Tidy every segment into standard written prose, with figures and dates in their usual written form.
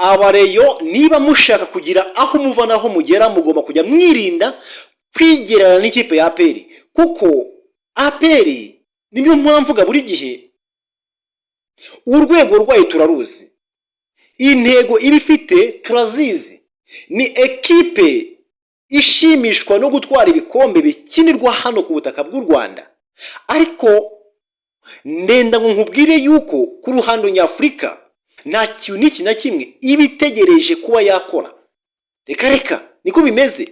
abareyo niba mushaka kugira aho muva naho mugera mugomba kujya mwirinda kwigerana n'ikipe ya APR, kuko APR niyo mpamvu buri gihe urwego rwayo turaruzi, intego ibifite turazizi, ni ekipe ishimishwa no gutwara ibikombe bikinirwa hano ku butaka bw'u Rwanda. Ariko ndenda ngo nkubwire yuko ku ruhando nyafurika nta kintu n'iki na kimwe ibitegereje kuba yakora. Reka niko bimeze.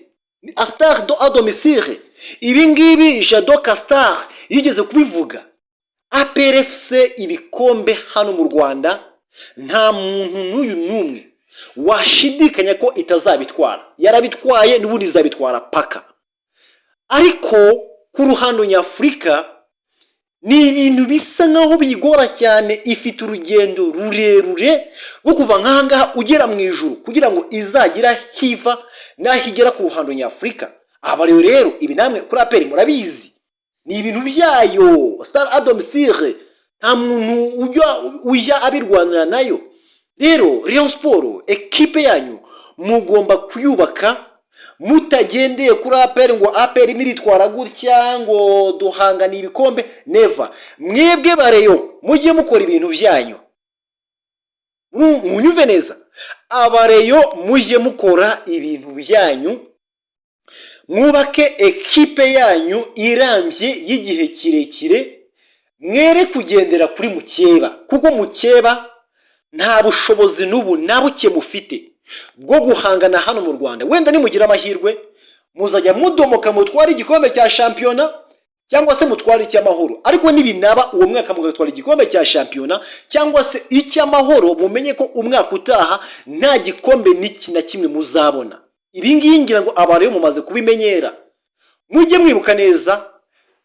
Astar do a domicile, ibi ngibi Jado Castar yigeze kubivuga. APR FC ibikombe hano mu Rwanda nta muntu n'uyu n'umwe washidikanya ko itazabitwara. Yarabitwaye n'ubundi izabitwara paka. Ariko ku ruhando nyafurika ni ibintu bisa nkaho bigora cyane, ifite urugendo rurerure rwo kuva nkangaha ugera mu ijuru kugira ngo izagira hiva nahigera ku ruhando nyafurika. Abaryo rero ibi namwe kuri APR murabizi, ni ibintu byayo Star Adam Sire, nta muntu ujya abirwanira nayo. Rero Rayon Sport ekipe yanyu mugomba kuyubaka mutagendeye kuri APR ngo APR miritwara gutya ngo duhangana ibikombe, never. Mwebwe bareyo mujye mukora ibintu byanyu, munyuve neza. Abareyo mujye mukora ibintu byanyu, mwubake ekipe yanyu irambye y'igihe kirekire, mwere kugendera kuri mukeba, kuko mukeba nta bushobozi n'ubu nabuke mufite bwo guhangana hano mu Rwanda. Wenda nimugira amahirwe muzajya mudomoka mutwara igikombe cya shampiyona cyangwa se mutwara icy'amahoro, ariko nibinaba uwo mwaka mugatwara igikombe cya shampiyona cyangwa se icy'amahoro, mumenye ko umwaka utaha nta gikombe n'iki na kimwe muzabona. Ibi ngibi ngira ngo abareyo mumaze kubimenyera. Mujye mwibuka neza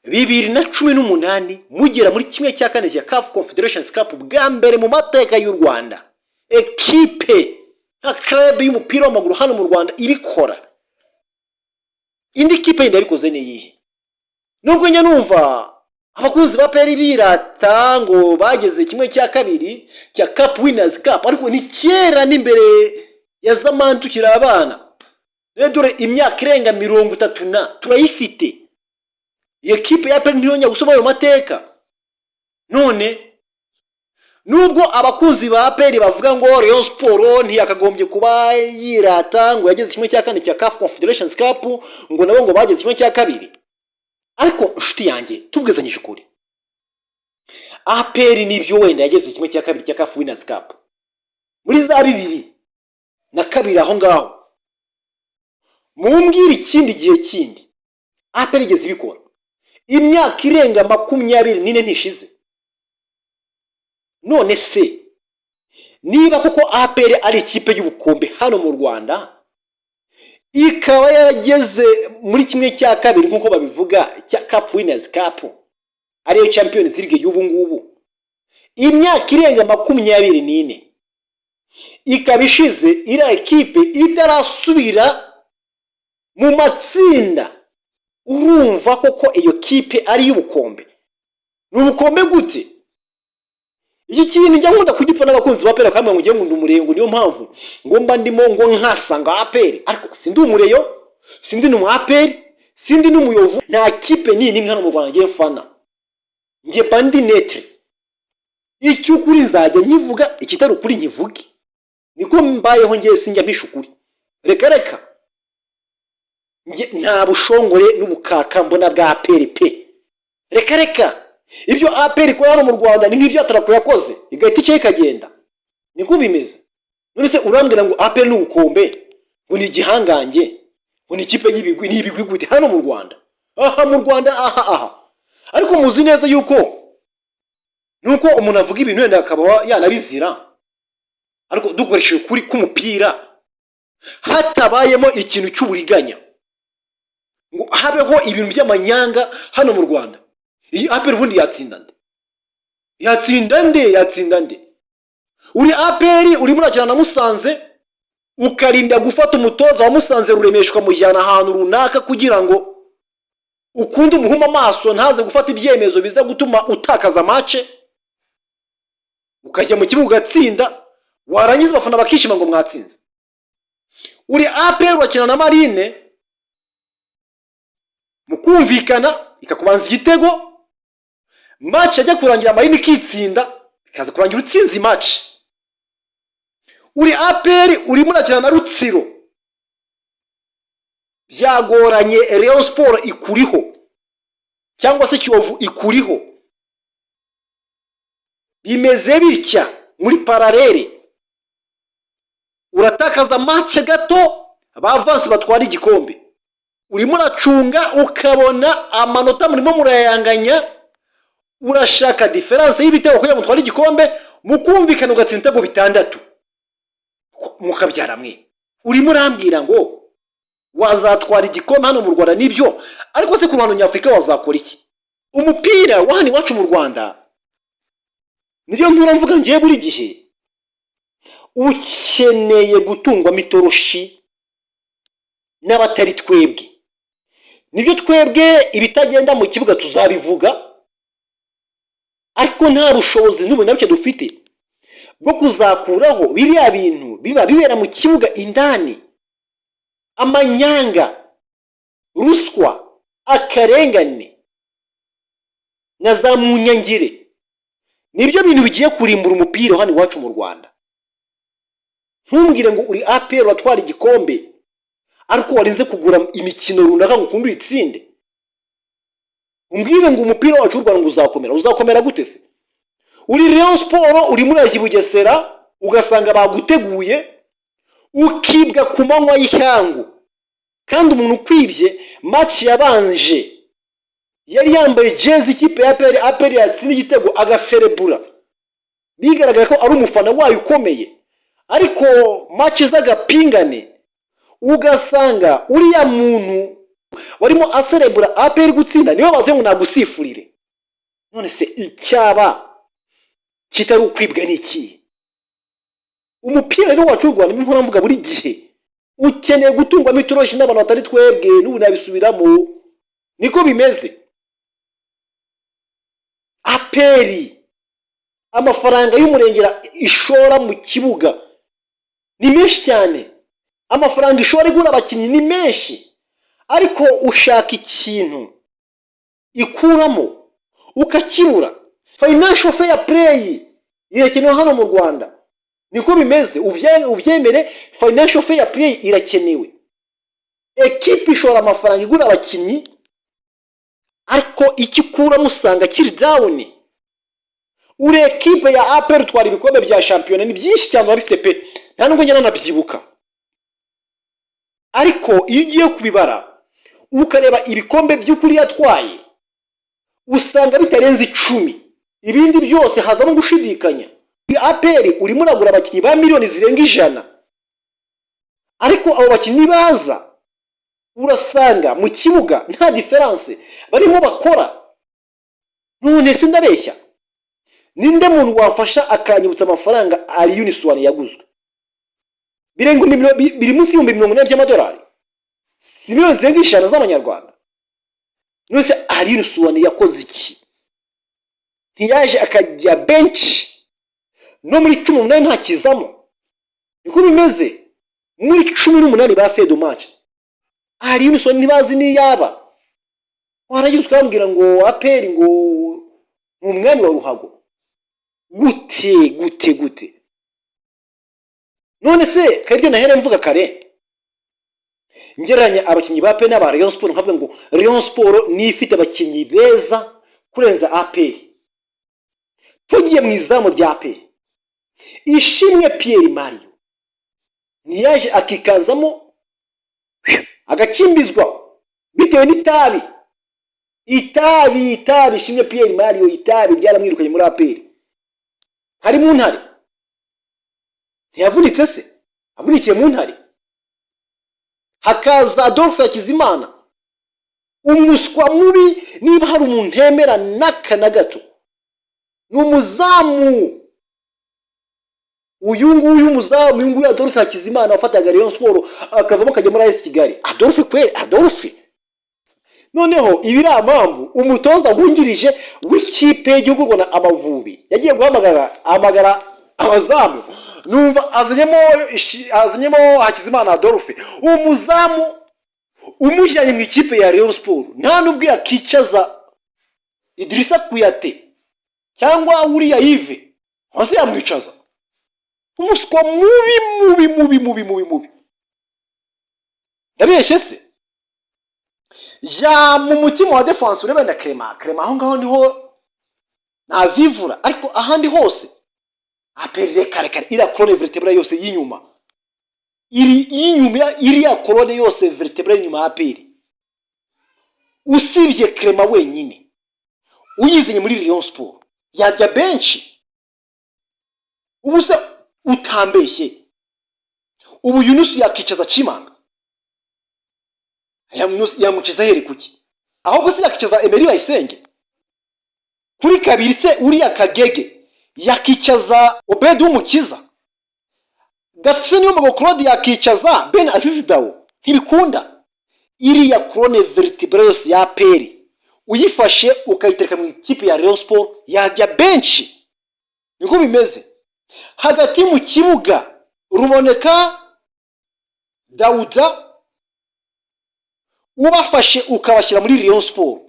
2018 mugera muri kimwe cya kane cya CAF Confederations Cup bwa mbere mu mateka y'u Rwanda, ekipe nka club y'umupira w'amaguru hano mu Rwanda ibikora. Indi kipe yabikoze ni yihe? Nubwo nya numva abakunzi ba APR birata ngo bageze kimwe cya kabiri cya Cup Winners Cup, ariko ni kera n'imbere ya zamani tukiri abana. Dore imyaka irenga 30 turayifite. Ekipe ya APR ntiyonya gusoma ayo mateka. None nubwo abakuzi ba APR bavuga ngo Rayon Sport ntiyakagombye kuba yirata ngo yageze kimwe cya kane cya CAF Confederations Cup, ngo nabo ngo bageze kimwe cya kabiri, ariko nshuti yanjye tubwizanyije ukuri, APR nibyo wenda yageze kimwe cya kabiri cya CAF Winners Cup muri za 2002 aho ngaho. Mumbwira ikindi gihe kindi APR igeze ibikora imyaka irenga 24 ntishize. None se niba koko APR ari ikipe y'ubukombe hano mu Rwanda, ikaba yageze muri kimwe cya kabiri nkuko babivuga cya Cup Winners Cup, ariyo Champions League y'ubu ngubu, imyaka irenga 24 ikabishize ira ekipe itarasubira mu matsinda, urumva koko iyo kipe ari y'ubukombe? N'ubukombe gute? Iki kintu njya nkunda kugipfa n'abakunzi ba APR kamwe ngiye ngo ndumurengo, niyo mpamvu ngo mba ndimo ngo nkasanga APR, ariko sindi umureyo, sindi n'umu APR, sindi n'umuyovu, nta kipe nini hano mu Rwanda ngiye mfana. Ngiye bandi netre, icyo kuri nzajya nkivuga, ikitari ukuri nkivuge. Niko mbayeho ngiye sinjya mpisha ukuri. Reka nta bushongore n'ubukaka mbona bwa APR pe. Reka ibyo APR ikora hano mu Rwanda ni nk'ibyo Atarako yakoze igahita icyo ikagenda, niko bimeze. None se urambwira ngo APR n'ubukombe ngo ni igihangange, ngo ni ikipe y'ibigwi n'ibigwi gute hano mu Rwanda? Aha mu Rwanda aha. Ariko muzi neza yuko nuko umuntu avuga ibintu wenda akaba yanabizira, ariko dukoresheje kuri k'umupira hatabayemo ikintu cy'uburiganya ngo habeho ibintu by'amanyanga hano mu Rwanda, iyi APR ubundi yatsinda nde? Uri APR uri murakina na Musanze, ukarinda gufata umutoza wa Musanze Ruremeshwa mujyana ahantu runaka kugira ngo ukunde umuhuma amaso ntaze gufata ibyemezo biza gutuma utakaza match, ukajya mu kibuga ugatsinda, warangiza abafana bakishima ngo mwatsinze. Uri APR wakina na Marine mukumvikana ikakubanza igitego, match ajya kurangira Marine ikitsinda ikaza kurangira utsinzi match. Uri APR uri murakina na Rutsiro, byagoranye Rayon Sport ikuriho cyangwa se Kiyovu ikuriho, bimeze bitya muri paralele. Uratakaza match gato abavansi batwara igikombe, urimo uracunga ukabona amanota murimo murayanganya, urashaka difference y'ibitego kugira mutwara igikombe, mukumvikana ugatsinda ibitego bitandatu mukabyara mwe. Urimo urambwira ngo wazatwara igikombe hano mu Rwanda nibyo, ariko se ku ruhando nyafrika wazakora iki? Umupira wa hano iwacu mu Rwanda, nibyo ndura mvuga ngiye buri gihe, ukeneye gutungwa mitoroshi n'abatari twebwe. Nibyo twebwe ibitagenda mu kibuga tuzabivuga, ariko nta bushobozi n'ubu nabyo dufite bwo kuzakuraho biriya bintu biba bibera mu kibuga indani. Amanyanga, ruswa, akarengane na za munyangire, nibyo bintu bigiye kurimbura umupira hano iwacu mu Rwanda. Ntumbwire ngo uri APR watwara igikombe ariko warinze kugura imikino runaka ngo ukunde uyitsinde. Umbwire ngo umupira wacu w'u Rwanda uzakomera gute se? Uri Rayon Sport uri muri Bugesera ugasanga baguteguye ukibwa ku manywa y'ihangu, kandi umuntu ukwibye match yabanje yari yambaye jezi ikipe ya APR yatsinze igitego agaserebura, bigaragara ko ari umufana wayo ukomeye. Ariko match z'agapingane ugasanga uriya muntu warimo aserebura APR gutsinda niyo baze ngo nagusifurire. None se icyaba kitari ukwibwa n'iki? Umupira rero wacu w'u Rwanda nimpora mvuga buri gihe ukeneye gutungwa mitoroshi n'abantu batari twebwe, n'ubu nabisubiramo niko bimeze. APR amafaranga y'umurengera ishora mu kibuga ni menshi cyane, amafaranga ishora igura abakinnyi ni menshi, ariko ushaka ikintu ikuramo ukakibura. Financial fair play irakenewe hano mu Rwanda, niko bimeze. Ubyemere, financial fair play irakenewe. Ekipe ishora amafaranga igura abakinnyi, ariko ikikuramo usanga kiri down. Uri ekipe ya APR utwara ibikombe bya shampiyona ni byinshi cyane babifite pe, nta nubwo njye nanabyibuka. Ariko iyo ugiye kubibara ukareba ibikombe by'ukuri yatwaye, usanga bitarenze 10, ibindi byose hazamo gushidikanya. APR urimo uragura abakinnyi ba miliyoni zirenga 100, ariko abo bakinnyi baza urasanga mu kibuga nta difference barimo bakora. None se ndabeshya? Ninde muntu wafasha akanyibutsa amafaranga ari Uniswan yaguzwe birenga biri munsi y'ibihumbi 40 by'amadolari, si miliyoni zirenga 100 z'amanyarwanda? None se ari Uniswan yakoze iki? Ntiyaje akajya bench no muri 18 nta kizamo? Niko bimeze. Muri 18 ba fedo match ari Uniswan ntibazi ni yaba. Waragize ukambwira ngo APR ngo umwami wa ruhago. Gute none se kabyo nahere mvuga kare ngeranya abakinnyi ba APR n'aba Rayon Sport, nkavuga ngo Rayon Sport ni ifite abakinnyi beza kurenza APR. Tugiye mu izamu rya APR, Ishimwe Pierre Mario niyaje akikanzamo agakimbizwa bitewe n'itabi. Ishimwe Pierre Mario itabi byaramwirukanye muri APR. Hari mu ntare ntiyavunitse se? Avunikiye mu ntare. Hakaza Adolphe Hakizimana, umuswa mubi, niba hari umuntu ntemera naka na gato n'umuzamu. Uyu nguyu Adolphe Hakizimana wafataga Rayon Sport akavamo akajya muri AS Kigali. Adolphe noneho ibiramambu umutoza wungirije w'ikipe y'igihugu Rwanda Amavubi yagiye guhamagara abazamu numva azanyemo Hakizimana Adolphe umuzamu umujyanye mu ikipe ya Rayon Sport nta nubwo yakicaza Idrissa Kuyate cyangwa uriya Yves hose yamwicaza umuswa mubi ndabeshye se ja mu mutima wa defense urebe na Clement aho ngaho niho navivura ariko ahandi hose aperere kare ira colonne vertebrale yose y'inyuma iri ya colonne yose vertebrale inyuma aperi usibye Clement wenyine uyizinye muri Rayon Sport yajya benshi ubusa utambeshye ubu Yunus yakicaza Chimanga yamukiza here kuki ahubwo se yakicaza Emery Bayisenge kuri kabiri se uriya Kagege yakicaza Obed Umukiza gafise niyo mbago Claude yakicaza Ben Aziz Dawo ntibikunda iriya colonne vertebrale yose ya peri uyifashe ukayitereka mu ikipe ya Rayon Sport yajya benshi niko bimeze hagati mu kibuga Ruboneka Dauda ubafashe ukabashyira muri Rayon Sport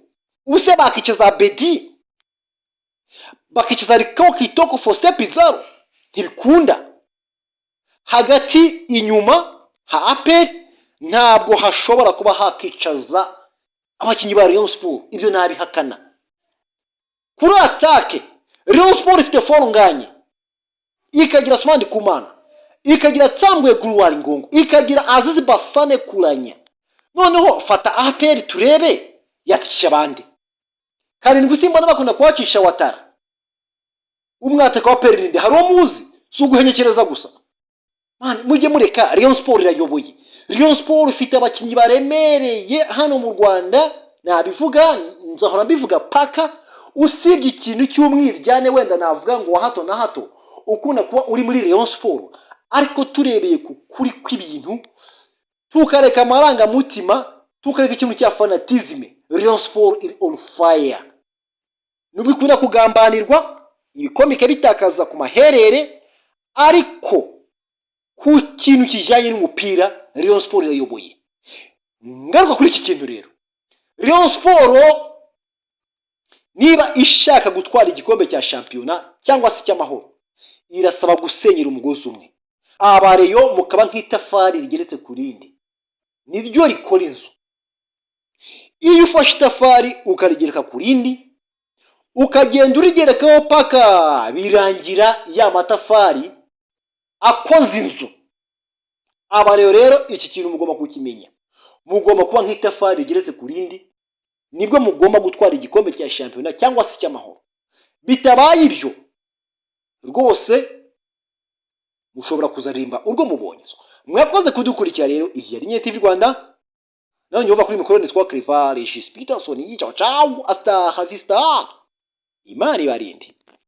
ubuse bakicaza Bedi bakicaza Rikao Kitoko Faustin Pizarro ntibikunda hagati inyuma ha aperi ntabwo hashobora kuba hakicaza abakinnyi ba Rayon Sport ibyo nabihakana kuri atake Rayon Sport ifite forunganye ikagira Smandi Kumana ikagira Tambwe Gruwari Ngongo ikagira Azizi Basane Kuranya noneho fata aperi turebe yakicisha abandi karindwi Simba bakunda kwacisha Watara umwataka wa aperi ninde hari umuzi suguhenyekereza gusa man mujye mureka Rayon Sport irayoboye Rayon Sport ifite abakinnyi baremereye hano mu Rwanda nabivuga nzahora mbivuga paka usibye ikintu cy'umwiryane wenda navuga ngo hato na hato ukunda kuba uri muri Rayon Sport ariko turebeye kuri kw'ibintu tukareka amaranga mutima tukareka ikintu cya fanatisme Rayon Sport is on fire nubikunda kugambanirwa ibikomike bitakaza ku maherere ariko ku kintu kijanye n'umupira Rayon Sport irayoboye ngaruka kuri iki kintu rero Rayon Sport niba ishaka gutwara igikombe cya championnat cyangwa se cy'amahoro irasaba gusenyera umugozi umwe abareyo mukaba nk'itafari rigeretse kurindi niryo rikora inzu iyo ufashe itafari ukarigereka kurindi ukagenda urigerekaho paka birangira ya matafari akoze inzu abareyo rero iki kintu mugomba kukimenya mugomba kuba nk'itafari rigeretse kurindi nibwo mugomba gutwara igikombe cya championnat cyangwa se cy'amahoro bitabaye ibyo rwose mushobora kuzarimba urwo mubonye mwakoze kudukurikira rero iyi yari Nye TV Rwanda nawe nyova kuri mikoro nitwa Clever Regis Peterson yicaho ciao hasta la vista imari barindi